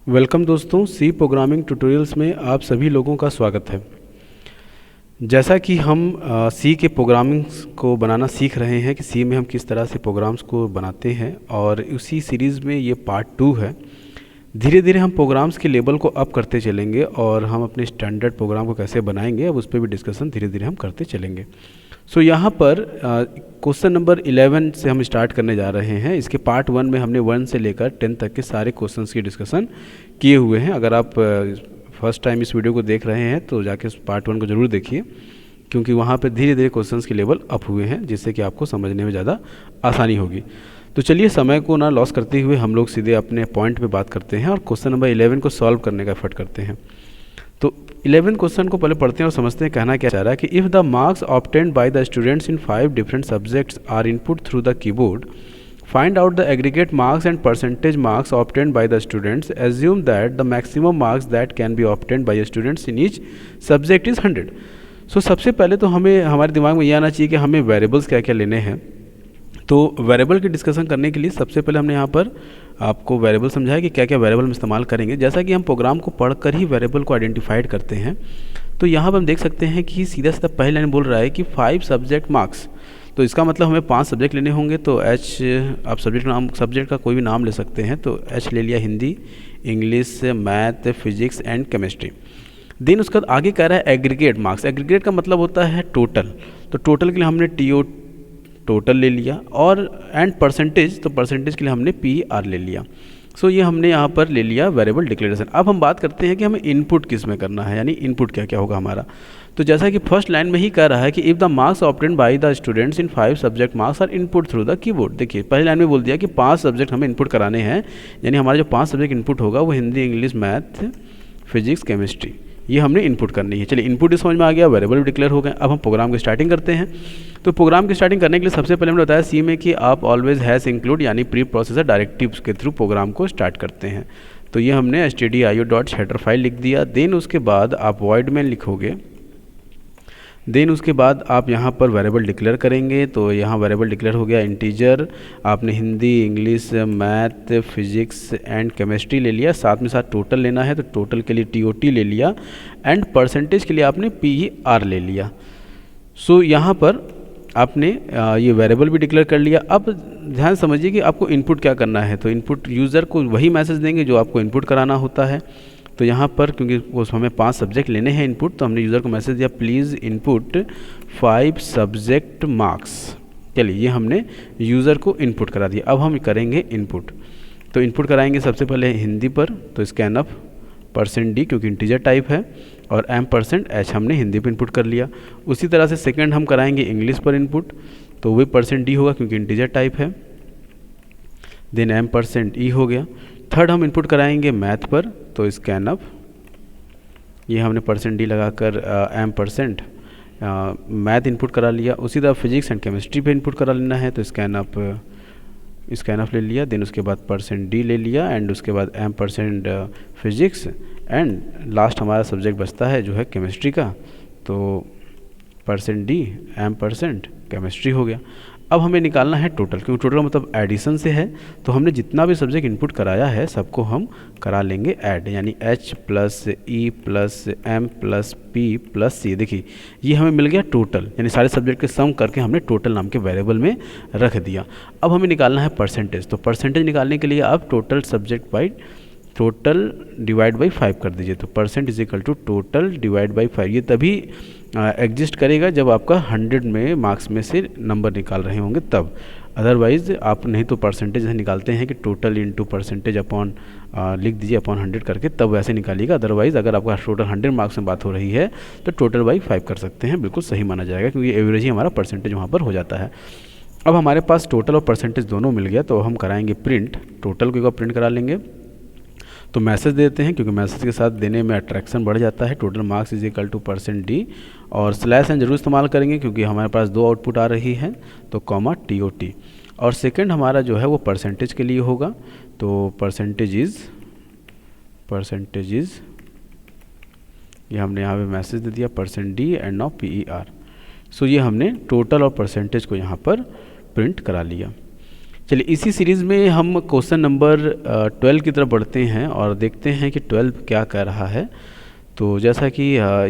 Welcome दोस्तों, सी programming tutorials में आप सभी लोगों का स्वागत है। जैसा कि हम सी के प्रोग्रामिंग्स को बनाना सीख रहे हैं कि सी में हम किस तरह से प्रोग्राम्स को बनाते हैं, और उसी सीरीज़ में ये पार्ट 2 है। धीरे धीरे हम प्रोग्राम्स के लेवल को अप करते चलेंगे और हम अपने स्टैंडर्ड प्रोग्राम को कैसे बनाएंगे अब उस पर भी डिस्कशन धीरे धीरे हम करते चलेंगे। यहाँ पर क्वेश्चन नंबर 11 से हम स्टार्ट करने जा रहे हैं। इसके पार्ट 1 में हमने 1 से लेकर 10 तक के सारे क्वेश्चंस की डिस्कशन किए हुए हैं। अगर आप फर्स्ट टाइम इस वीडियो को देख रहे हैं तो जाके पार्ट 1 को ज़रूर देखिए, क्योंकि वहाँ पर धीरे धीरे क्वेश्चंस के लेवल अप हुए हैं, जिससे कि आपको समझने में ज़्यादा आसानी होगी। तो चलिए समय को ना लॉस करते हुए हम लोग सीधे अपने पॉइंट पे बात करते हैं और क्वेश्चन नंबर 11 को सॉल्व करने का एफर्ट करते हैं। तो 11 क्वेश्चन को पहले पढ़ते हैं और समझते हैं कहना क्या चाह रहा है कि if the marks obtained by the students in 5 different subjects are input through the keyboard, find out the aggregate marks and percentage marks obtained by the students. Assume that the maximum marks that can be obtained by students in each subject is 100. सबसे पहले तो हमें हमारे दिमाग में ये आना चाहिए कि हमें वेरिएबल्स क्या क्या लेने हैं। तो वेरिएबल की डिस्कशन करने के लिए सबसे पहले हमने यहाँ पर आपको वेरिएबल समझाया कि क्या क्या वेरिएबल हम इस्तेमाल करेंगे। जैसा कि हम प्रोग्राम को पढ़कर ही वेरिएबल को आइडेंटिफाइड करते हैं, तो यहाँ पर हम देख सकते हैं कि सीधा सीधा पहले लाइन बोल रहा है कि 5 सब्जेक्ट मार्क्स। तो इसका मतलब हमें 5 सब्जेक्ट लेने होंगे। तो एच, आप सब्जेक्ट का कोई भी नाम ले सकते हैं। तो एच ले लिया, Hindi, English, math, physics and chemistry. Then उसका आगे कह रहा है एग्रीगेट मार्क्स। एग्रीगेट का मतलब होता है टोटल। तो टोटल के लिए हमने टीओ टोटल ले लिया, और एंड परसेंटेज, तो परसेंटेज के लिए हमने पीआर ले लिया। ये हमने यहाँ पर ले लिया वेरिएबल डिक्लेरेशन। अब हम बात करते हैं कि हमें इनपुट किस में करना है, यानी इनपुट क्या क्या होगा हमारा। तो जैसा कि फर्स्ट लाइन में ही कह रहा है कि if the marks obtained by the students in 5 subject marks are input through the keyboard. देखिए पहली लाइन में बोल दिया कि 5 सब्जेक्ट हमें इनपुट कराने हैं, यानी हमारा जो 5 सब्जेक्ट इनपुट होगा वो Hindi, English, math, physics, chemistry, ये हमने इनपुट करनी है। चलिए इनपुट समझ में आ गया, वेरिएबल भी डिक्लेयर हो गए। अब हम प्रोग्राम की स्टार्टिंग करते हैं। तो प्रोग्राम की स्टार्टिंग करने के लिए सबसे पहले हमने बताया सी में कि आप ऑलवेज हैज़ इंक्लूड यानी प्री प्रोसेसर डायरेक्टिव्स के थ्रू प्रोग्राम को स्टार्ट करते हैं। तो ये हमने stdio.header फाइल लिख दिया। देन उसके बाद आप वॉइड में लिखोगे। देन उसके बाद आप यहाँ पर वेरिएबल डिक्लेयर करेंगे। तो यहाँ वेरिएबल डिक्लेयर हो गया इंटीजर। आपने Hindi, English, math, physics and chemistry ले लिया, साथ में साथ टोटल लेना है तो टोटल के लिए टीओटी ले लिया, एंड परसेंटेज के लिए आपने पीआर ले लिया। यहाँ पर आपने ये वेरिएबल भी डिक्लेयर कर लिया। अब ध्यान समझिए कि आपको इनपुट क्या करना है। तो इनपुट यूज़र को वही मैसेज देंगे जो आपको इनपुट कराना होता है। तो यहाँ पर क्योंकि वो हमें 5 सब्जेक्ट लेने हैं इनपुट, तो हमने यूज़र को मैसेज दिया प्लीज़ इनपुट 5 सब्जेक्ट मार्क्स। चलिए ये हमने यूज़र को इनपुट करा दिया। अब हम करेंगे इनपुट। तो इनपुट कराएंगे सबसे पहले हिंदी पर, तो स्कैन अप %d क्योंकि इंटीजर टाइप है, और m% हमने हिंदी पर इनपुट कर लिया। उसी तरह से सेकंड हम कराएंगे इंग्लिश पर इनपुट, तो वही %d होगा क्योंकि इंटीजर टाइप है। देन m%e हो गया। थर्ड हम इनपुट कराएंगे मैथ पर, तो स्कैन अप, ये हमने %d लगाकर m% मैथ इनपुट करा लिया। उसी तरह फिजिक्स एंड केमिस्ट्री पे इनपुट करा लेना है, तो स्कैन अप ले लिया। देन उसके बाद %d ले लिया, एंड उसके बाद m% फिजिक्स, एंड लास्ट हमारा सब्जेक्ट बचता है जो है केमिस्ट्री का, तो %d m% केमिस्ट्री हो गया। अब हमें निकालना है टोटल, क्योंकि टोटल मतलब एडिशन से है। तो हमने जितना भी सब्जेक्ट इनपुट कराया है सबको हम करा लेंगे ऐड, यानी h + e + m + p + c। देखिए ये हमें मिल गया टोटल, यानी सारे सब्जेक्ट के सम करके हमने टोटल नाम के वेरिएबल में रख दिया। अब हमें निकालना है परसेंटेज। तो परसेंटेज निकालने के लिए आप total subject by total divide by 5 कर दीजिए। तो % = टोटल डिवाइड बाई 5। ये तभी एग्जिस्ट करेगा जब आपका 100 में मार्क्स में से नंबर निकाल रहे होंगे तब। अदरवाइज़ आप नहीं तो परसेंटेज निकालते हैं कि टोटल इंटू % अपॉन लिख दीजिए अपॉन 100 करके, तब वैसे निकालिएगा। अदरवाइज़ अगर आपका टोटल 100 मार्क्स में बात हो रही है तो टोटल बाई 5 कर सकते हैं, बिल्कुल सही माना जाएगा, क्योंकि एवरेज ही हमारा % वहाँ पर हो जाता है। अब हमारे पास टोटल और % दोनों मिल गया, तो हम कराएंगे प्रिंट। टोटल को एक बार प्रिंट करा लेंगे, तो मैसेज देते हैं, क्योंकि मैसेज के साथ देने में अट्रैक्शन बढ़ जाता है। टोटल मार्क्स = %d, और /n जरूर इस्तेमाल करेंगे क्योंकि हमारे पास 2 आउटपुट आ रही है, तो कॉमा TOT। और सेकंड हमारा जो है वो परसेंटेज के लिए होगा, तो परसेंटेज इज़ ये हमने यहाँ पे मैसेज दे दिया %d एंड नाउ PER। ये हमने टोटल और परसेंटेज को यहाँ पर प्रिंट करा लिया। चलिए इसी सीरीज़ में हम क्वेश्चन नंबर 12 की तरफ बढ़ते हैं और देखते हैं कि 12 क्या कह रहा है। तो जैसा कि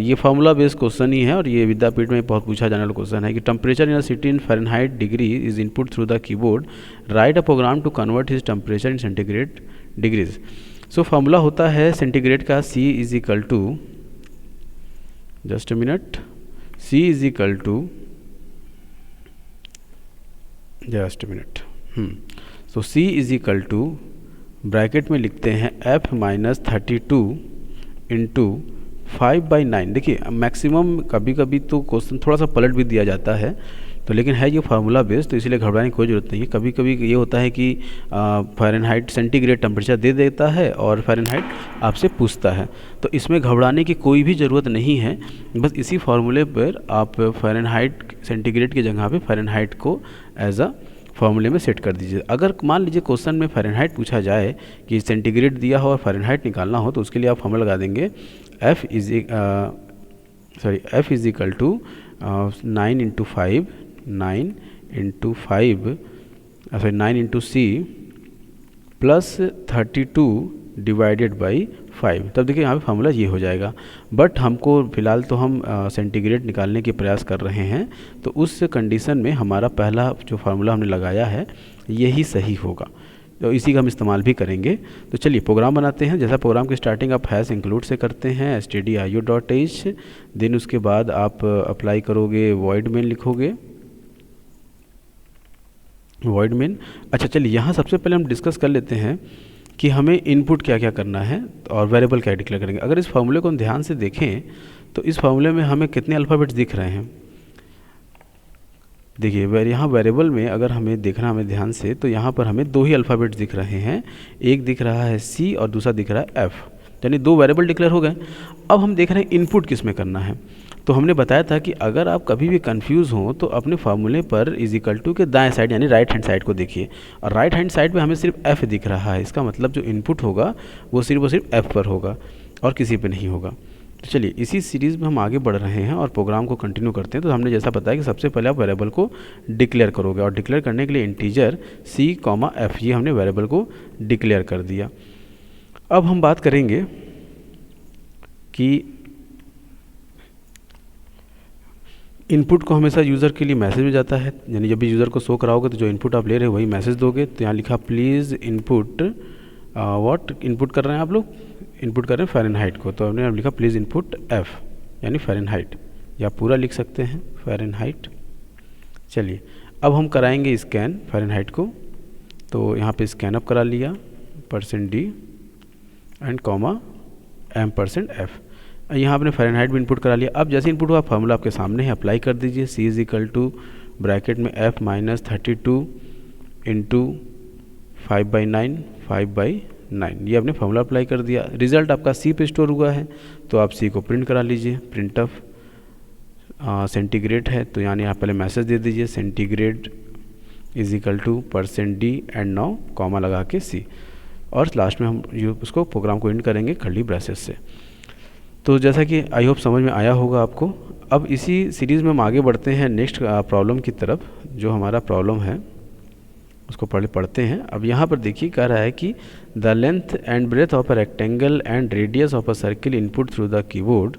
ये फार्मूला बेस्ड क्वेश्चन ही है और ये विद्यापीठ में बहुत पूछा जाने वाला क्वेश्चन है कि temperature in a city in Fahrenheit degree is input through the keyboard, write a program to convert his temperature in centigrade degrees. So formula होता है सेंटीग्रेड का C is equal to, just a minute, C is equal to, just a minute, तो C is equal to bracket में लिखते हैं F minus 32 into 5/9। देखिए maximum कभी कभी तो क्वेश्चन थोड़ा सा पलट भी दिया जाता है, तो लेकिन है ये फार्मूला बेस्ड, तो इसलिए घबराने की कोई ज़रूरत नहीं है। कभी कभी ये होता है कि फ़ारेनहाइट सेंटीग्रेड टेम्परेचर दे देता है और फ़ारेनहाइट आपसे पूछता है, तो इसमें घबराने की कोई भी ज़रूरत नहीं है। बस इसी फार्मूले पर आप फ़ारेनहाइट सेंटीग्रेड की जगह पे फ़ारेनहाइट को एज अ फार्मूले में सेट कर दीजिए। अगर मान लीजिए क्वेश्चन में फ़ारेनहाइट पूछा जाए कि सेंटीग्रेड दिया हो और फ़ारेनहाइट निकालना हो, तो उसके लिए आप फार्मूला लगा देंगे F is equal to 9 into 5 9 into C plus 32 divided by 5। तब देखिए यहाँ पे फार्मूला ये हो जाएगा। बट हमको फ़िलहाल तो हम सेंटीग्रेड निकालने के प्रयास कर रहे हैं, तो उस कंडीशन में हमारा पहला जो फार्मूला हमने लगाया है यही सही होगा, तो इसी का हम इस्तेमाल भी करेंगे। तो चलिए प्रोग्राम बनाते हैं। जैसा प्रोग्राम की स्टार्टिंग आप हैश इंक्लूड से करते हैं stdio.h, देन उसके बाद आप अप्लाई करोगे वॉइड मेन लिखोगे, वॉइड मेन। अच्छा चलिए यहाँ सबसे पहले हम डिस्कस कर लेते हैं कि हमें इनपुट क्या क्या करना है और वेरिएबल क्या डिक्लेयर करेंगे। अगर इस फार्मूले को हम ध्यान से देखें तो इस फार्मूले में हमें कितने अल्फ़ाबेट्स दिख रहे हैं। देखिए यहाँ वेरिएबल में अगर हमें देखना हमें ध्यान से, तो यहाँ पर हमें 2 ही अल्फ़ाबेट्स दिख रहे हैं, एक दिख रहा है C और दूसरा दिख रहा है F, यानी 2 वेरिएबल डिक्लेयर हो गए। अब हम देख रहे हैं इनपुट किस में करना है। तो हमने बताया था कि अगर आप कभी भी कंफ्यूज हों तो अपने फार्मूले पर इज इक्वल टू के दाएं साइड यानी राइट हैंड साइड को देखिए, और राइट हैंड साइड पे हमें सिर्फ F दिख रहा है। इसका मतलब जो इनपुट होगा वो सिर्फ F पर होगा और किसी पे नहीं होगा। तो चलिए इसी सीरीज़ में हम आगे बढ़ रहे हैं और प्रोग्राम को कंटिन्यू करते हैं। तो हमने जैसा बताया कि सबसे पहले आप वेरिएबल को डिक्लेयर करोगे, और डिक्लेयर करने के लिए इंटीजर C, F ये हमने वेरिएबल को डिक्लेयर कर दिया। अब हम बात करेंगे कि इनपुट को हमेशा यूज़र के लिए मैसेज में जाता है, यानी जब भी यूज़र को शो कराओगे तो जो इनपुट आप ले रहे हो वही मैसेज दोगे। तो यहाँ लिखा प्लीज़ इनपुट व्हाट इनपुट कर रहे हैं आप लोग, इनपुट कर रहे हैं फ़ारेनहाइट को, तो हमने लिखा प्लीज़ इनपुट F यानी फ़ारेनहाइट, या पूरा लिख सकते हैं फ़ारेनहाइट। चलिए अब हम कराएंगे स्कैन फ़ारेनहाइट को, तो यहाँ पे स्कैन अप करा लिया %D एंड कॉमा %F। यहाँ आपने फ़ारेनहाइट भी इनपुट करा लिया। अब जैसे इनपुट हुआ फार्मूला आपके सामने है, अप्लाई कर दीजिए। C is equal to bracket में F माइनस 32 इंटू 5/9 ये आपने फार्मूला अप्लाई कर दिया। रिज़ल्ट आपका C पे स्टोर हुआ है, तो आप C को प्रिंट करा लीजिए। प्रिंट ऑफ सेंटीग्रेड है, तो यानी आप पहले मैसेज दे दीजिए centigrade is equal to %D and now comma लगा के C, और लास्ट में हम उसको प्रोग्राम को एंड करेंगे कर्ली ब्रेसेस से। तो जैसा कि आई होप समझ में आया होगा आपको। अब इसी सीरीज़ में हम आगे बढ़ते हैं नेक्स्ट प्रॉब्लम की तरफ। जो हमारा प्रॉब्लम है उसको पढ़ते हैं। अब यहाँ पर देखिए कह रहा है कि the length and breadth of a rectangle and radius of a circle input through the keyboard,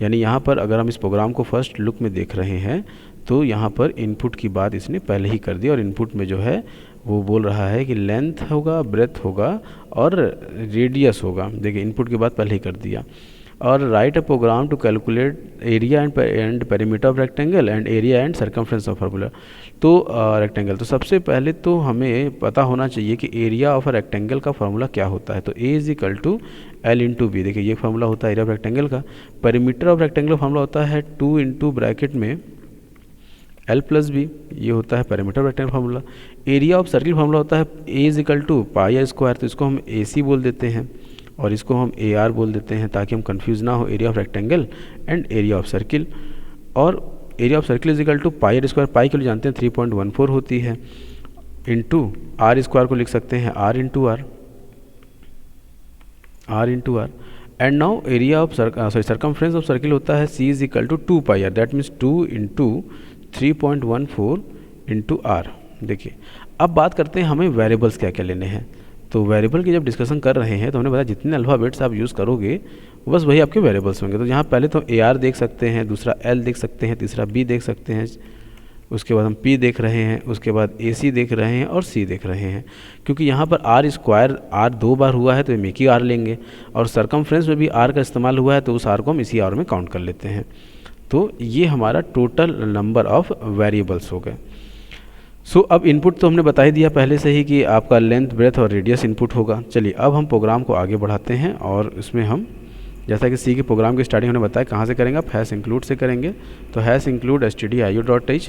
यानी यहाँ पर अगर हम इस प्रोग्राम को फर्स्ट लुक में देख रहे हैं तो यहाँ पर इनपुट की बात इसने पहले ही कर दी, और इनपुट में जो है वो बोल रहा है कि लेंथ होगा, ब्रेथ होगा और रेडियस होगा। देखिए इनपुट की बात पहले ही कर दिया। और write a program to calculate area and perimeter of rectangle and area and circumference of formula. तो रेक्टेंगल, तो सबसे पहले तो हमें पता होना चाहिए कि एरिया ऑफ अ रेक्टेंगल का फार्मूला क्या होता है। तो A is equal to L into B. देखिए ये फार्मूला होता है एरिया ऑफ रेक्टेंगल का। पेरीमीटर ऑफ रेक्टेंगल फार्मूला होता है 2 इंटू ब्रैकेट में L प्लस बी, ये होता है perimeter of rectangle formula. Area of circle formula होता है A is equal to pi square, तो इसको हम AC बोल देते हैं और इसको हम AR बोल देते हैं ताकि हम कंफ्यूज ना हो, area of rectangle and area of circle. और area of circle is equal to pi square, pi के लिए जानते हैं 3.14 होती है, इंटू R स्क्वायर को लिख सकते हैं R into R and now area of circumference of circle होता है C is equal to 2 pi R, that means 2 into 3.14 into R। देखिए अब बात करते हैं हमें वेरिएबल्स क्या क्या लेने हैं। तो वेरिएबल की जब डिस्कशन कर रहे हैं तो हमने बताया जितने अल्फ़ाबेट्स आप यूज़ करोगे बस वही आपके वेरिएबल्स होंगे। तो यहाँ पहले तो AR देख सकते हैं, दूसरा L देख सकते हैं, तीसरा B देख सकते हैं, उसके बाद हम P देख रहे हैं, उसके बाद AC देख रहे हैं और C देख रहे हैं। क्योंकि यहाँ पर R स्क्वायर R 2 बार हुआ है तो ये मिकी R लेंगे, और सरकमफ्रेंस में भी R का इस्तेमाल हुआ है तो उस R को हम इसी R में काउंट कर लेते हैं। तो ये हमारा टोटल नंबर ऑफ़ वेरिएबल्स हो गए। सो अब इनपुट तो हमने बता ही दिया पहले से ही कि आपका लेंथ, ब्रेथ और रेडियस इनपुट होगा। चलिए अब हम प्रोग्राम को आगे बढ़ाते हैं और इसमें हम जैसा कि सी के प्रोग्राम की स्टार्टिंग हमने बताया कहाँ से करेंगे, आप हैश इंक्लूड से करेंगे। तो हैश इंक्लूड stdio.h,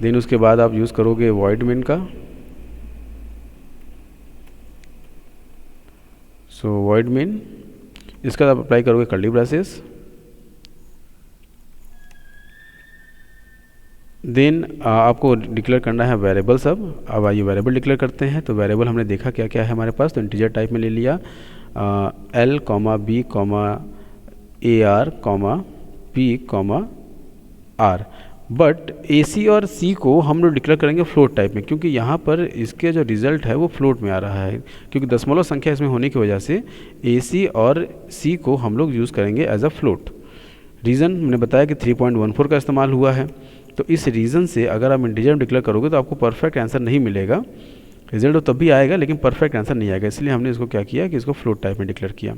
देन उसके बाद आप यूज़ करोगे वॉइड मेन का। सो वॉइड मेन, इसका आप अप्लाई करोगे कर्ली ब्रेसेस, देन आपको डिक्लेयर करना है वेरिएबल। अब आइए वेरिएबल डिक्लेयर करते हैं। तो वेरिएबल हमने देखा क्या क्या है हमारे पास, तो इंटीजर टाइप में ले लिया L, B, AR, P, R। But AC और C को हम लोग डिक्लेयर करेंगे फ्लोट टाइप में, क्योंकि यहाँ पर इसके जो रिज़ल्ट है वो फ्लोट में आ रहा है, क्योंकि दशमलव संख्या इसमें होने की वजह से AC और C को हम लोग यूज़ करेंगे एज अ फ्लोट। रीज़न मैंने बताया कि 3.14 का इस्तेमाल हुआ है, तो इस रीज़न से अगर आप इंटीजर में डिक्लेयर करोगे तो आपको परफेक्ट आंसर नहीं मिलेगा। रिजल्ट तो तब भी आएगा लेकिन परफेक्ट आंसर नहीं आएगा, इसलिए हमने इसको क्या किया कि इसको फ्लोट टाइप में डिक्लेयर किया।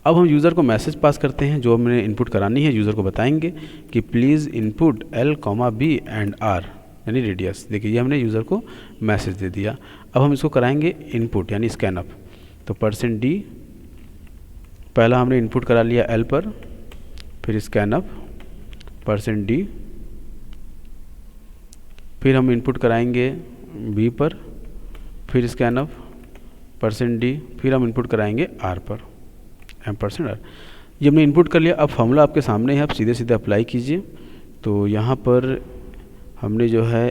अब हम यूज़र को मैसेज पास करते हैं, जो हमने इनपुट करानी है यूज़र को बताएंगे कि please input L, B and R यानी रेडियस। देखिए ये हमने यूज़र को मैसेज दे दिया। अब हम इसको कराएंगे इनपुट यानी स्कैन अप। तो %D पहला हमने इनपुट करा लिया L पर, फिर स्कैन अप %D, फिर हम इनपुट कराएंगे B पर, फिर स्कैन अप %D, फिर हम इनपुट कराएंगे R पर %R। ये हमने इनपुट कर लिया। अब फॉर्मूला आपके सामने है, आप सीधे सीधे अप्लाई कीजिए। तो यहाँ पर हमने जो है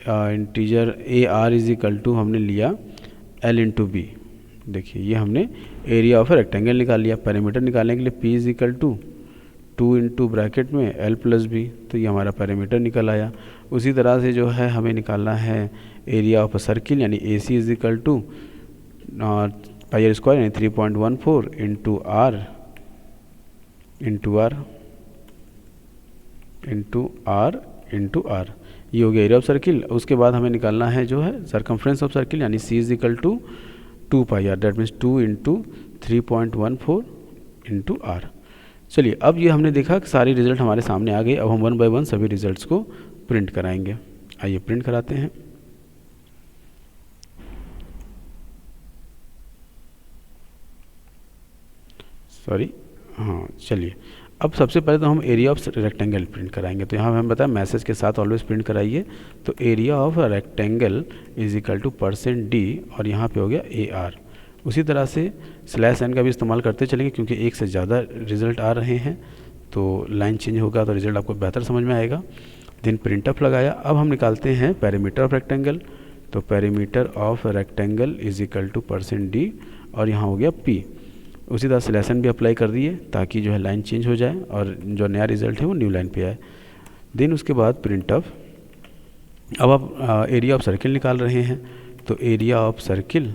integer AR is equal to हमने लिया L इंटू B। देखिए ये हमने एरिया ऑफ रेक्टेंगल निकाल लिया। पैरामीटर निकालने के लिए P is equal to 2 into bracket में L प्लस B, तो ये हमारा पैरामीटर निकल आया। उसी तरह से जो है हमें निकालना है एरिया ऑफ सर्किल यानी AC is equal to pi square यानी 3.14 इंटू R इंटू R, ये हो गया एरिया ऑफ सर्किल। उसके बाद हमें निकालना है जो है सरकमफ्रेंस ऑफ सर्किल यानी C is equal to 2 pi R, that means 2 into 3.14 into R। चलिए अब ये हमने देखा कि सारी रिज़ल्ट हमारे सामने आ गए। अब हम 1 बाय 1 सभी रिज़ल्ट्स को प्रिंट कराएंगे। आइए प्रिंट कराते हैं। चलिए अब सबसे पहले तो हम एरिया ऑफ रेक्टेंगल प्रिंट कराएंगे। तो यहाँ हम बताया मैसेज के साथ ऑलवेज प्रिंट कराइए। तो area of rectangle is equal to %D और यहाँ पे हो गया AR। उसी तरह से /n का भी इस्तेमाल करते चलेंगे, क्योंकि एक से ज़्यादा रिज़ल्ट आ रहे हैं तो लाइन चेंज होगा तो रिज़ल्ट आपको बेहतर समझ में आएगा। देन प्रिंटअप लगाया। अब हम निकालते हैं पैरामीटर ऑफ रेक्टेंगल। तो parameter of rectangle is equal to %D और यहाँ हो गया P। उसी तरह /n भी अप्लाई कर दिए ताकि जो है लाइन चेंज हो जाए और जो नया रिज़ल्ट है वो न्यू लाइन पे आए। देन उसके बाद प्रिंटअप। अब आप एरिया ऑफ सर्किल निकाल रहे हैं। तो area of circle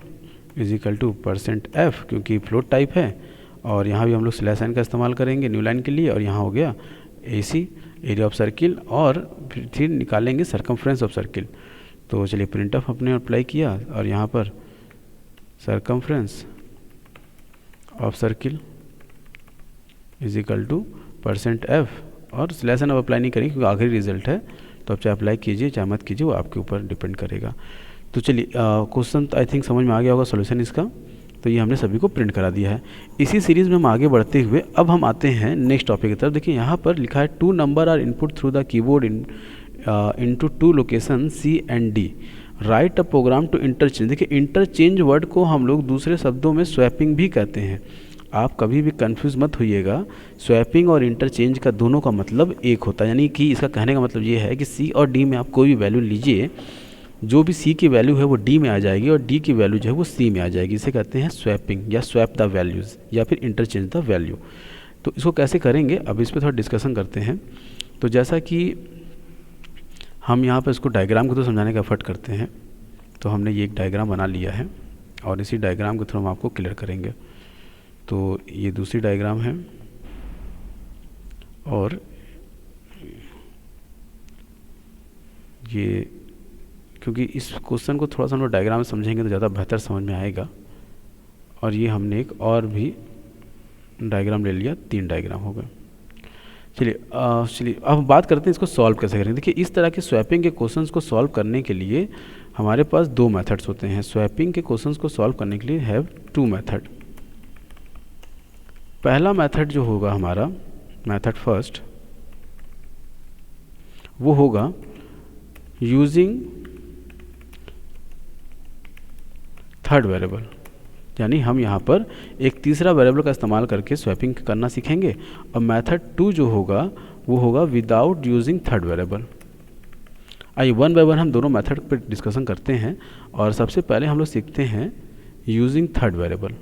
is equal to %F, क्योंकि फ्लोट टाइप है, और यहाँ भी हम लोग /n का इस्तेमाल करेंगे न्यू लाइन के लिए। और यहाँ हो गया AC एरिया ऑफ सर्किल, और फिर निकालेंगे सरकमफ्रेंस ऑफ सर्किल। तो चलिए प्रिंटअप अपने अप्लाई किया और यहाँ पर circumference of circle is equal to %F और /n अब अप्लाई नहीं करेंगे क्योंकि आखिरी रिजल्ट है। तो आप चाहे अप्लाई कीजिए चाहे मत कीजिए, वो आपके ऊपर डिपेंड करेगा। तो चलिए क्वेश्चन आई थिंक समझ में आ गया होगा सोल्यूशन इसका। तो ये हमने सभी को प्रिंट करा दिया है। इसी सीरीज़ में हम आगे बढ़ते हुए अब हम आते हैं नेक्स्ट टॉपिक की तरफ। देखिए यहाँ पर लिखा है 2 number are input through the keyboard into 2 location C and D, write a program to interchange. देखिए इंटरचेंज वर्ड को हम लोग दूसरे शब्दों में स्वैपिंग भी कहते हैं। आप कभी भी कंफ्यूज मत होइएगा, स्वैपिंग और इंटरचेंज का दोनों का मतलब एक होता है। यानी कि इसका कहने का मतलब ये है कि C और D में आप कोई भी वैल्यू लीजिए, जो भी C की वैल्यू है वो D में आ जाएगी और D की वैल्यू जो है वो C में आ जाएगी। इसे कहते हैं स्वैपिंग या स्वैप द वैल्यूज़ या फिर इंटरचेंज द वैल्यू। तो इसको कैसे करेंगे अब इस पर थोड़ा डिस्कशन करते हैं। तो जैसा कि हम यहाँ पर इसको डायग्राम को तो समझाने का एफर्ट करते हैं, तो हमने ये एक डायग्राम बना लिया है और इसी डायग्राम के थ्रू हम आपको क्लियर करेंगे। तो ये दूसरी डायग्राम है और ये, क्योंकि इस क्वेश्चन को थोड़ा सा हम लोग डायग्राम में समझेंगे तो ज़्यादा बेहतर समझ में आएगा। और ये हमने एक और भी डायग्राम ले लिया, 3 डायग्राम हो गए। चलिए अब बात करते हैं इसको सॉल्व कैसे करेंगे। देखिए इस तरह के स्वैपिंग के क्वेश्चंस को सॉल्व करने के लिए हमारे पास 2 मेथड्स होते हैं। स्वैपिंग के क्वेश्चंस को सॉल्व करने के लिए हैव 2 मेथड। पहला मेथड जो होगा हमारा, मेथड फर्स्ट, वो होगा यूजिंग थर्ड वेरिएबल, यानी हम यहाँ पर एक तीसरा वेरिएबल का इस्तेमाल करके स्वैपिंग करना सीखेंगे। और मेथड 2 जो होगा वो होगा विदाउट यूजिंग थर्ड वेरिएबल। आइए वन बाय वन हम दोनों मेथड पर डिस्कशन करते हैं। और सबसे पहले हम लोग सीखते हैं यूजिंग थर्ड वेरिएबल।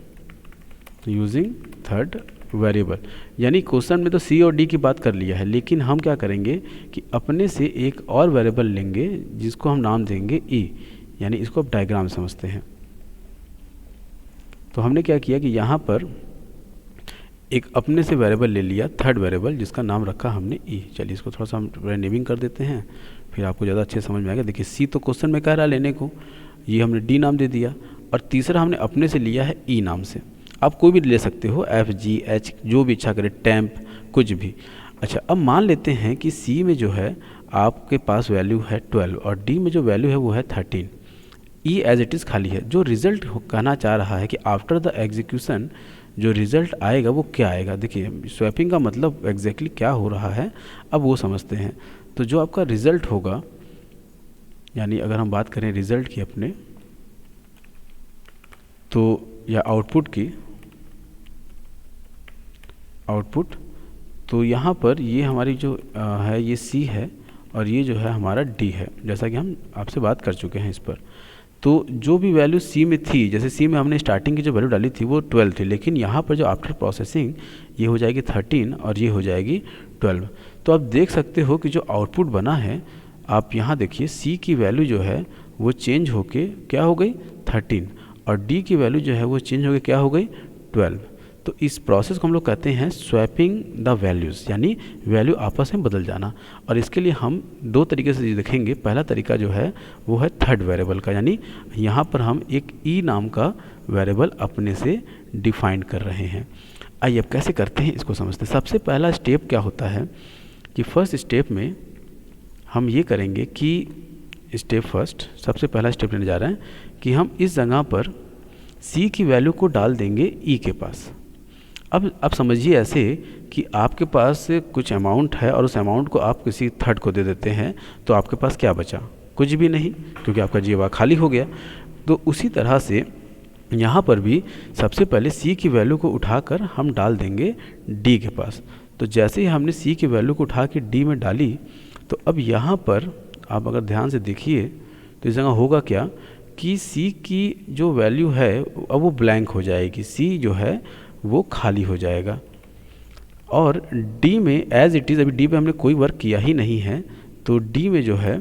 तो यूजिंग थर्ड वेरिएबल यानी क्वेश्चन में तो सी और डी की बात कर लिया है, लेकिन हम क्या करेंगे कि अपने से एक और वेरिएबल लेंगे जिसको हम नाम देंगे ई, यानी इसको अब डायग्राम समझते हैं। तो हमने क्या किया कि यहाँ पर एक अपने से वेरिएबल ले लिया, थर्ड वेरिएबल, जिसका नाम रखा हमने ई। चलिए इसको थोड़ा सा हम नेमिंग कर देते हैं, फिर आपको ज़्यादा अच्छे समझ में आएगा। देखिए सी तो क्वेश्चन में कह रहा है लेने को, ये हमने डी नाम दे दिया, और तीसरा हमने अपने से लिया है ई नाम से। आप कोई भी ले सकते हो, एफ जी एच जो भी इच्छा करे, टेम्प कुछ भी। अच्छा अब मान लेते हैं कि सी में जो है आपके पास वैल्यू है 12 और डी में जो वैल्यू है वो है 13। ई एज इट इज़ खाली है। जो रिजल्ट कहना चाह रहा है कि आफ्टर द एग्जीक्यूशन जो रिज़ल्ट आएगा वो क्या आएगा। देखिए स्वैपिंग का मतलब एग्जैक्टली क्या हो रहा है अब वो समझते हैं। तो जो आपका रिज़ल्ट होगा, यानी अगर हम बात करें रिज़ल्ट की अपने, तो या आउटपुट की, आउटपुट, तो यहाँ पर ये हमारी जो है ये सी है और ये जो है हमारा डी है, जैसा कि हम आपसे बात कर चुके हैं इस पर। तो जो भी वैल्यू सी में थी, जैसे सी में हमने स्टार्टिंग की जो वैल्यू डाली थी वो 12 थी, लेकिन यहाँ पर जो आफ्टर प्रोसेसिंग ये हो जाएगी 13 और ये हो जाएगी 12। तो आप देख सकते हो कि जो आउटपुट बना है, आप यहाँ देखिए सी की वैल्यू जो है वो चेंज होके क्या हो गई 13 और डी की वैल्यू जो है वो चेंज होके क्या हो गई 12। तो इस प्रोसेस को हम लोग कहते हैं स्वैपिंग द वैल्यूज़, यानी वैल्यू आपस में बदल जाना। और इसके लिए हम 2 तरीके से देखेंगे। पहला तरीका जो है वो है थर्ड वेरिएबल का, यानी यहाँ पर हम एक ई नाम का वेरिएबल अपने से डिफाइन कर रहे हैं। आइए अब कैसे करते हैं इसको समझते हैं। सबसे पहला स्टेप क्या होता है कि फर्स्ट स्टेप में हम ये करेंगे कि स्टेप फर्स्ट, सबसे पहला स्टेप लेने जा रहे हैं कि हम इस जगह पर सी की वैल्यू को डाल देंगे ई के पास। अब समझिए ऐसे कि आपके पास कुछ अमाउंट है और उस अमाउंट को आप किसी थर्ड को दे देते हैं, तो आपके पास क्या बचा? कुछ भी नहीं, क्योंकि आपका जेवा खाली हो गया। तो उसी तरह से यहाँ पर भी सबसे पहले सी की वैल्यू को उठाकर हम डाल देंगे डी के पास। तो जैसे ही हमने सी की वैल्यू को उठा के डी में डाली, तो अब यहाँ पर आप अगर ध्यान से देखिए तो इस जगह होगा क्या कि सी की जो वैल्यू है अब वो ब्लैंक हो जाएगी, सी जो है वो खाली हो जाएगा। और डी में एज इट इज़, अभी डी पे हमने कोई वर्क किया ही नहीं है, तो डी में जो है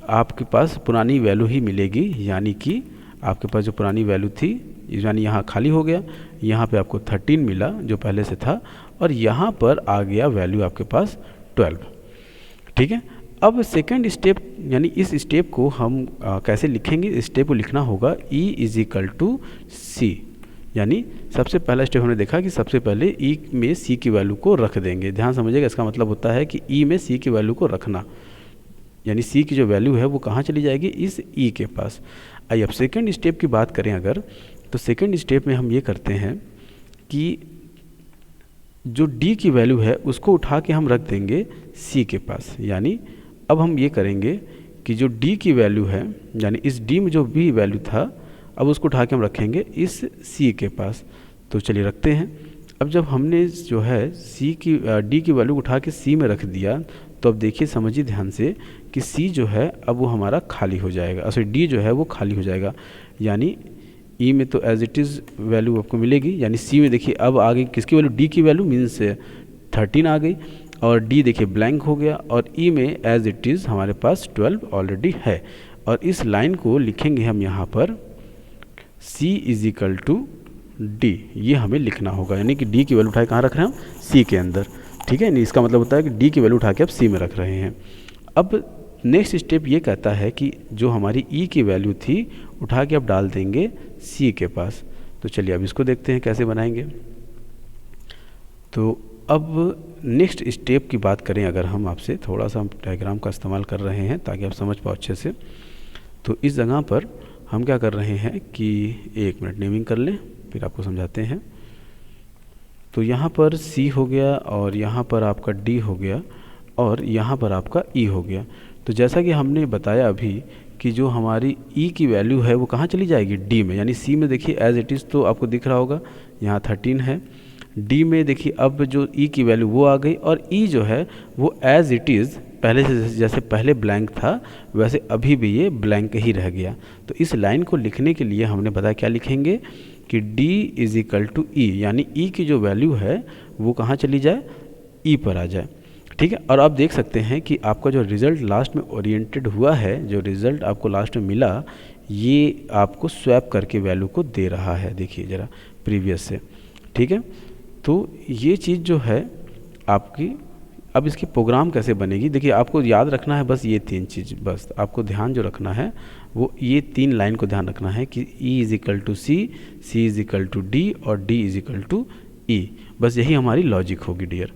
आपके पास पुरानी वैल्यू ही मिलेगी, यानी कि आपके पास जो पुरानी वैल्यू थी, यानी यहाँ खाली हो गया, यहाँ पे आपको 13 मिला जो पहले से था, और यहाँ पर आ गया वैल्यू आपके पास 12। ठीक है। अब सेकेंड स्टेप, यानी इस स्टेप को हम कैसे लिखेंगे? इस स्टेप को लिखना होगा E इज इक्वल टू सी, यानी सबसे पहला स्टेप हमने देखा कि सबसे पहले E में C की वैल्यू को रख देंगे। ध्यान समझिएगा, इसका मतलब होता है कि E में C की वैल्यू को रखना, यानी C की जो वैल्यू है वो कहाँ चली जाएगी? इस E के पास। आइए अब सेकेंड स्टेप की बात करें अगर, तो सेकेंड स्टेप में हम ये करते हैं कि जो D की वैल्यू है उसको उठा के हम रख देंगे C के पास। यानी अब हम ये करेंगे कि जो D की वैल्यू है, यानी इस D में जो भी वैल्यू था, अब उसको उठा के हम रखेंगे इस C के पास। तो चलिए रखते हैं। अब जब हमने जो है D की वैल्यू उठा के C में रख दिया, तो अब देखिए समझिए ध्यान से कि C जो है अब वो हमारा खाली हो जाएगा, सॉरी D जो है वो खाली हो जाएगा। यानी E में तो एज इट इज़ वैल्यू आपको मिलेगी, यानी C में देखिए अब आ गई किसकी वैल्यू? D की वैल्यू, मीन्स 13 आ गई। और डी देखिए ब्लैंक हो गया, और ई में एज इट इज़ हमारे पास 12 ऑलरेडी है। और इस लाइन को लिखेंगे हम यहाँ पर सी इज इक्वल टू डी, ये हमें लिखना होगा, यानी कि डी की वैल्यू उठा के कहाँ रख रहे हैं हम, सी के अंदर। ठीक है, नहीं इसका मतलब होता है कि डी की वैल्यू उठा के आप सी में रख रहे हैं। अब नेक्स्ट स्टेप ये कहता है कि जो हमारी ई की वैल्यू थी उठा के आप डाल देंगे सी के पास। तो चलिए अब इसको देखते हैं कैसे बनाएंगे। तो अब नेक्स्ट स्टेप की बात करें अगर हम आपसे, थोड़ा सा हम डायग्राम का इस्तेमाल कर रहे हैं ताकि आप समझ पाओ अच्छे से। तो इस जगह पर हम क्या कर रहे हैं कि 1 मिनट नेमिंग कर लें, फिर आपको समझाते हैं। तो यहाँ पर सी हो गया, और यहाँ पर आपका डी हो गया, और यहाँ पर आपका ई हो गया। तो जैसा कि हमने बताया अभी कि जो हमारी ई की वैल्यू है वो कहाँ चली जाएगी, डी में, यानी सी में देखिए एज इट इज़ तो आपको दिख रहा होगा यहाँ 13 है। डी में देखिए अब जो ई की वैल्यू वो आ गई, और ई जो है वो एज इट इज़ पहले से जैसे पहले ब्लैंक था वैसे अभी भी ये ब्लैंक ही रह गया। तो इस लाइन को लिखने के लिए हमने बताया क्या लिखेंगे कि D इज इक्वल टू ई, यानी ई की जो वैल्यू है वो कहाँ चली जाए, ई पर आ जाए। ठीक है, और आप देख सकते हैं कि आपका जो रिज़ल्ट लास्ट में ओरिएंटेड हुआ है, जो रिज़ल्ट आपको लास्ट में मिला, ये आपको स्वैप करके वैल्यू को दे रहा है, देखिए ज़रा प्रीवियस से। ठीक है, तो ये चीज़ जो है आपकी, अब इसकी प्रोग्राम कैसे बनेगी, देखिए आपको याद रखना है बस ये 3 चीज़, बस आपको ध्यान जो रखना है वो ये 3 लाइन को ध्यान रखना है कि E is equal to C, C is equal to D, और D is equal to E. बस यही हमारी लॉजिक होगी डियर,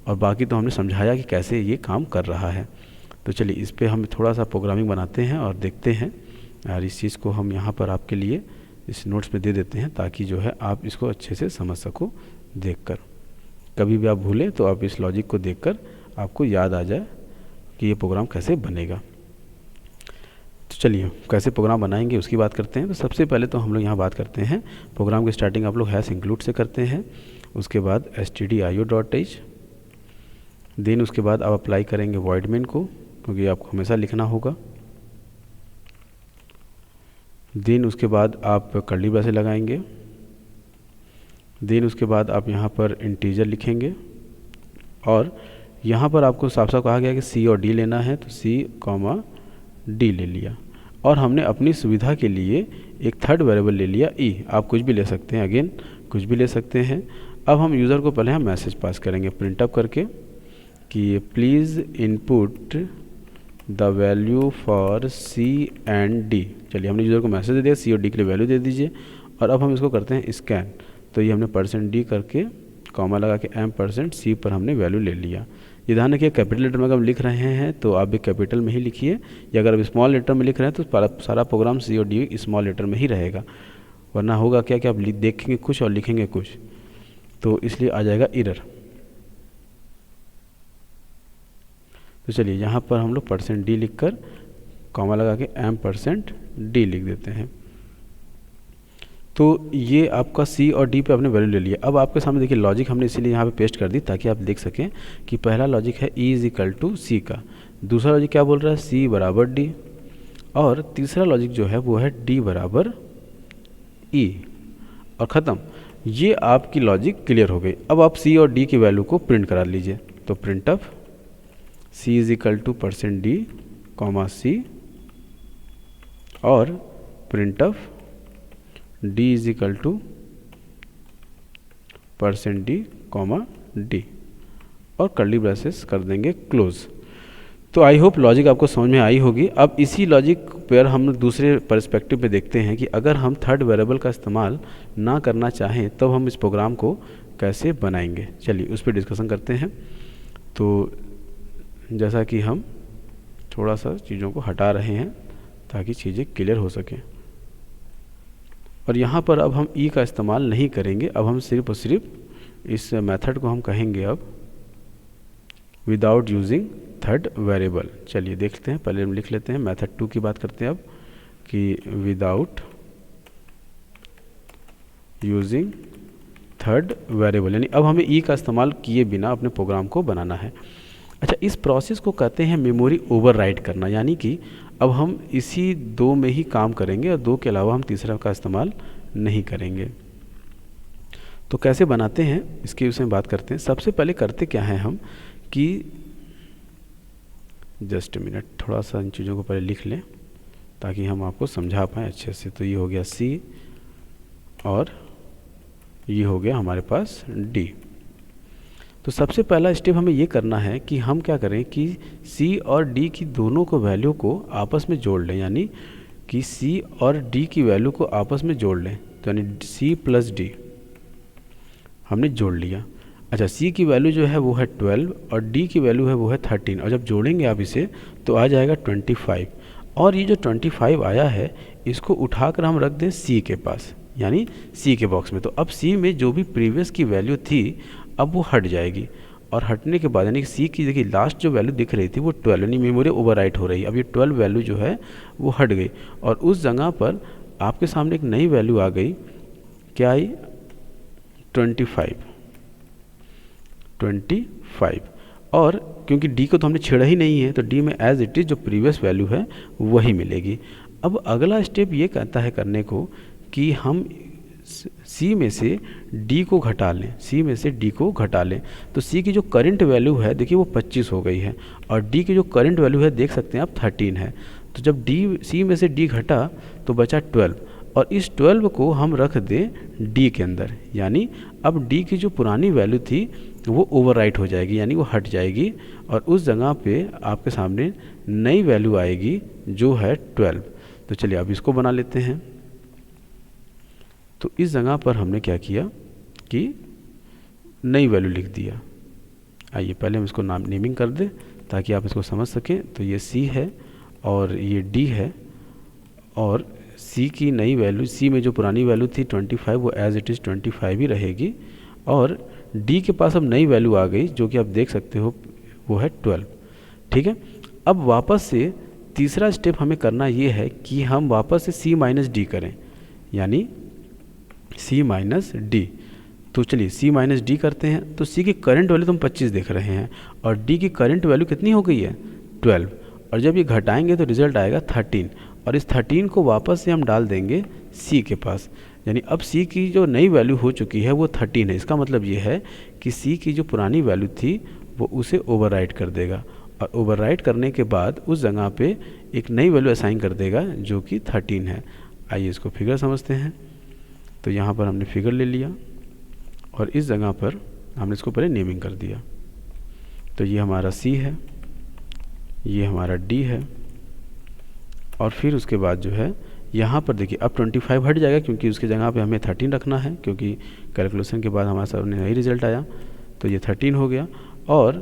और बाकी तो हमने समझाया कि कैसे ये काम कर रहा है। तो चलिए इस पर हम थोड़ा सा प्रोग्रामिंग बनाते हैं और देखते हैं, और इस चीज़ को हम यहाँ पर आपके लिए इस नोट्स में दे देते हैं ताकि जो है आप इसको अच्छे से समझ सको देखकर। कभी भी आप भूलें तो आप इस लॉजिक को देखकर आपको याद आ जाए कि ये प्रोग्राम कैसे बनेगा। तो चलिए कैसे प्रोग्राम बनाएंगे उसकी बात करते हैं। तो सबसे पहले तो हम लोग यहाँ बात करते हैं प्रोग्राम की स्टार्टिंग आप लोग हैश इंक्लूड से करते हैं, उसके बाद stdio.h, देन उसके बाद आप अप्लाई करेंगे वॉइड मेन को, क्योंकि आपको हमेशा लिखना होगा। देन उसके बाद आप कर्ली ब्रैकेट लगाएंगे, देन उसके बाद आप यहाँ पर इंटीजर लिखेंगे, और यहाँ पर आपको साफ साफ कहा गया कि सी और डी लेना है, तो सी कॉमा डी ले लिया, और हमने अपनी सुविधा के लिए एक थर्ड वेरिएबल ले लिया ई। आप कुछ भी ले सकते हैं, अगेन कुछ भी ले सकते हैं। अब हम यूज़र को पहले हम मैसेज पास करेंगे प्रिंट अप करके कि please input the value for C and D. चलिए हमने यूज़र को मैसेज दे दिया, सी और डी के लिए वैल्यू दे दीजिए, और अब हम इसको करते हैं स्कैन। तो ये हमने %d करके कॉमा लगा के %c पर हमने वैल्यू ले लिया। ये ध्यान रखिए कैपिटल लेटर में अगर हम लिख रहे हैं तो आप भी कैपिटल में ही लिखिए, या अगर आप स्मॉल लेटर में लिख रहे हैं तो सारा प्रोग्राम सी और डी स्मॉल लेटर में ही रहेगा, वरना होगा क्या कि आप देखेंगे कुछ और लिखेंगे कुछ, तो इसलिए आ जाएगा एरर। तो चलिए यहाँ पर हम लोग %d लिख कर कॉमा लगा के %d लिख देते हैं। तो ये आपका सी और डी पे आपने वैल्यू ले लिया। अब आपके सामने देखिए लॉजिक हमने इसीलिए यहाँ पे पेस्ट कर दी ताकि आप देख सकें कि पहला लॉजिक है ई इज इक्वल टू सी का, दूसरा लॉजिक क्या बोल रहा है सी बराबर डी, और तीसरा लॉजिक जो है वो है डी बराबर ई, और ख़त्म। ये आपकी लॉजिक क्लियर हो गई। अब आप सी और डी की वैल्यू को प्रिंट करा लीजिए। तो print of c is equal to %d comma c, और print of d is equal to %d comma d, और कर्ली ब्रेसेस कर देंगे क्लोज। तो आई होप लॉजिक आपको समझ में आई होगी। अब इसी लॉजिक पर हम दूसरे पर्सपेक्टिव पे देखते हैं कि अगर हम थर्ड वेरिएबल का इस्तेमाल ना करना चाहें तब हम इस प्रोग्राम को कैसे बनाएंगे। चलिए उस पर डिस्कशन करते हैं। तो जैसा कि हम थोड़ा सा चीज़ों को हटा रहे हैं ताकि चीज़ें क्लियर हो सकें, और यहाँ पर अब हम ई का इस्तेमाल नहीं करेंगे। अब हम सिर्फ और सिर्फ इस मेथड को हम कहेंगे अब विदाउट यूजिंग थर्ड वेरिएबल। चलिए देखते हैं, पहले हम लिख लेते हैं मेथड 2 की बात करते हैं अब कि विदाउट यूजिंग थर्ड वेरिएबल, यानी अब हमें ई का इस्तेमाल किए बिना अपने प्रोग्राम को बनाना है। अच्छा, इस प्रोसेस को कहते हैं मेमोरी ओवरराइट करना, यानी कि अब हम इसी 2 में ही काम करेंगे और 2 के अलावा हम तीसरा का इस्तेमाल नहीं करेंगे। तो कैसे बनाते हैं इसके विषय में बात करते हैं। सबसे पहले करते क्या है हम कि जस्ट मिनट, थोड़ा सा इन चीज़ों को पहले लिख लें ताकि हम आपको समझा पाएँ अच्छे से। तो ये हो गया C और ये हो गया हमारे पास D। तो सबसे पहला स्टेप हमें ये करना है कि हम क्या करें कि C और D की दोनों को वैल्यू को आपस में जोड़ लें, यानी कि C और D की वैल्यू को आपस में जोड़ लें। तो यानी C प्लस D हमने जोड़ लिया। अच्छा, C की वैल्यू जो है वो है 12 और D की वैल्यू है वो है 13, और जब जोड़ेंगे आप इसे तो आ जाएगा 25। और ये जो 25 आया है इसको उठाकर हम रख दें C के पास, यानी C के बॉक्स में। तो अब C में जो भी प्रीवियस की वैल्यू थी अब वो हट जाएगी, और हटने के बाद यानी कि C की देखिए लास्ट जो वैल्यू दिख रही थी वो 12, यानी मेमोरी ओवरराइट हो रही है। अब ये 12 वैल्यू जो है वो हट गई और उस जगह पर आपके सामने एक नई वैल्यू आ गई। क्या आई? 25। और क्योंकि D को तो हमने छेड़ा ही नहीं है तो D में एज इट इज़ जो प्रीवियस वैल्यू है वही मिलेगी। अब अगला स्टेप ये कहता है करने को कि हम C में से D को घटा लें, C में से D को घटा लें। तो C की जो करंट वैल्यू है देखिए वो 25 हो गई है, और D की जो करंट वैल्यू है देख सकते हैं आप 13 है। तो जब C में से D घटा तो बचा 12, और इस 12 को हम रख दें D के अंदर, यानी अब D की जो पुरानी वैल्यू थी वो ओवरराइट हो जाएगी, यानी वो हट जाएगी, और उस जगह पे आपके सामने नई वैल्यू आएगी जो है 12। तो चलिए अब इसको बना लेते हैं। तो इस जगह पर हमने क्या किया कि नई वैल्यू लिख दिया। आइए पहले हम इसको नेमिंग कर दें ताकि आप इसको समझ सकें। तो ये C है और ये D है, और C की नई वैल्यू, C में जो पुरानी वैल्यू थी 25 वो एज इट इज़ 25 ही रहेगी, और D के पास अब नई वैल्यू आ गई जो कि आप देख सकते हो वो है 12। ठीक है, अब वापस से तीसरा स्टेप हमें करना ये है कि हम वापस से C माइनस D करें, यानी C माइनस D। तो चलिए C माइनस D करते हैं। तो C की करंट वैल्यू तो हम 25 देख रहे हैं और D की करंट वैल्यू कितनी हो गई है? 12, और जब ये घटाएंगे तो रिजल्ट आएगा 13, और इस 13 को वापस से हम डाल देंगे C के पास, यानी अब C की जो नई वैल्यू हो चुकी है वो 13 है। इसका मतलब ये है कि C की जो पुरानी वैल्यू थी वो उसे ओवरराइट कर देगा, और ओवरराइट करने के बाद उस जगह पे एक नई वैल्यू असाइन कर देगा जो कि 13 है। आइए इसको फिगर समझते हैं। तो यहाँ पर हमने फिगर ले लिया और इस जगह पर हमने इसको पहले नेमिंग कर दिया। तो ये हमारा C है, ये हमारा D है, और फिर उसके बाद जो है यहाँ पर देखिए अब 25 हट जाएगा क्योंकि उसकी जगह पे हमें 13 रखना है, क्योंकि कैलकुलेशन के बाद हमारे सामने नई रिजल्ट आया। तो ये 13 हो गया, और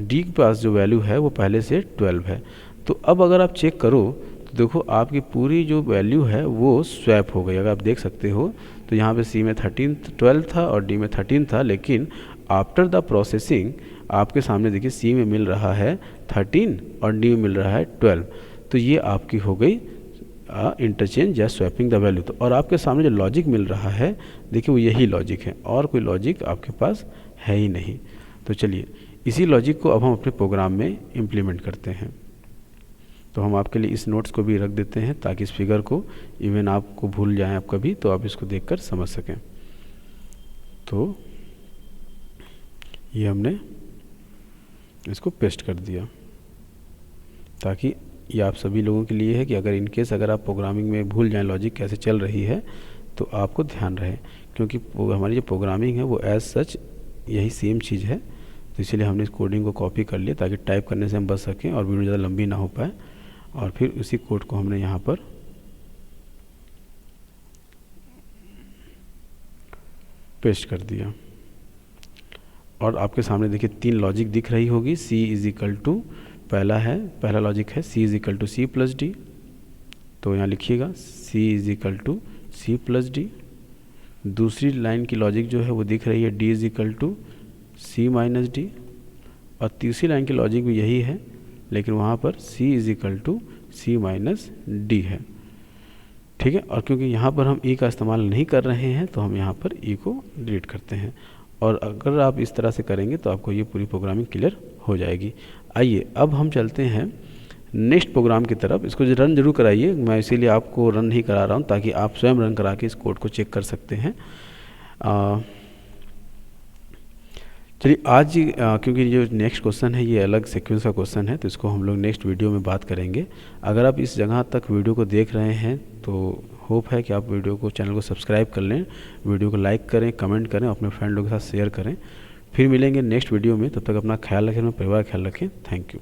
D के पास जो वैल्यू है वो पहले से 12 है। तो अब अगर आप चेक करो तो देखो आपकी पूरी जो वैल्यू है वो स्वैप हो गई। अगर आप देख सकते हो तो यहाँ पे C में 12 था और D में 13 था, लेकिन आफ्टर द प्रोसेसिंग आपके सामने देखिए C में मिल रहा है 13 और D में मिल रहा है 12। तो ये आपकी हो गई इंटरचेंज या स्वैपिंग द वैल्यू। तो और आपके सामने जो लॉजिक मिल रहा है देखिए वो यही लॉजिक है, और कोई लॉजिक आपके पास है ही नहीं। तो चलिए इसी लॉजिक को अब हम अपने प्रोग्राम में इम्प्लीमेंट करते हैं। तो हम आपके लिए इस नोट्स को भी रख देते हैं ताकि इस फिगर को इवन आपको भूल जाएं आप कभी तो आप इसको देखकर समझ सकें। तो ये हमने इसको पेस्ट कर दिया ताकि ये आप सभी लोगों के लिए है कि अगर इन केस अगर आप प्रोग्रामिंग में भूल जाएं लॉजिक कैसे चल रही है तो आपको ध्यान रहे, क्योंकि हमारी जो प्रोग्रामिंग है वो एज सच यही सेम चीज़ है। तो इसलिए हमने इस कोडिंग को कॉपी कर लिया ताकि टाइप करने से हम बच सकें और वीडियो ज़्यादा लंबी ना हो पाए। और फिर उसी कोड को हमने यहाँ पर पेस्ट कर दिया, और आपके सामने देखिए 3 लॉजिक दिख रही होगी। C इज इक्वल टू पहला लॉजिक है C is equal to C plus D। तो यहाँ लिखिएगा C is equal to C plus D। दूसरी लाइन की लॉजिक जो है वो दिख रही है D is equal to C minus D, और तीसरी लाइन की लॉजिक भी यही है लेकिन वहाँ पर C is equal to C minus D है। ठीक है, और क्योंकि यहाँ पर हम E का इस्तेमाल नहीं कर रहे हैं तो हम यहाँ पर E को डिलीट करते हैं, और अगर आप इस तरह से करेंगे तो आपको ये पूरी प्रोग्रामिंग क्लियर हो जाएगी। आइए अब हम चलते हैं नेक्स्ट प्रोग्राम की तरफ। इसको रन जरूर कराइए, मैं इसीलिए आपको रन नहीं करा रहा हूँ ताकि आप स्वयं रन करा के इस कोड को चेक कर सकते हैं। चलिए आज क्योंकि जो नेक्स्ट क्वेश्चन है ये अलग सीक्वेंस का क्वेश्चन है, तो इसको हम लोग नेक्स्ट वीडियो में बात करेंगे। अगर आप इस जगह तक वीडियो को देख रहे हैं तो होप है कि आप वीडियो को, चैनल को सब्सक्राइब कर लें, वीडियो को लाइक करें, कमेंट करें, अपने फ्रेंड लोगों के साथ शेयर करें। फिर मिलेंगे नेक्स्ट वीडियो में, तब तक अपना ख्याल रखें, अपना परिवार का ख्याल रखें। Thank you.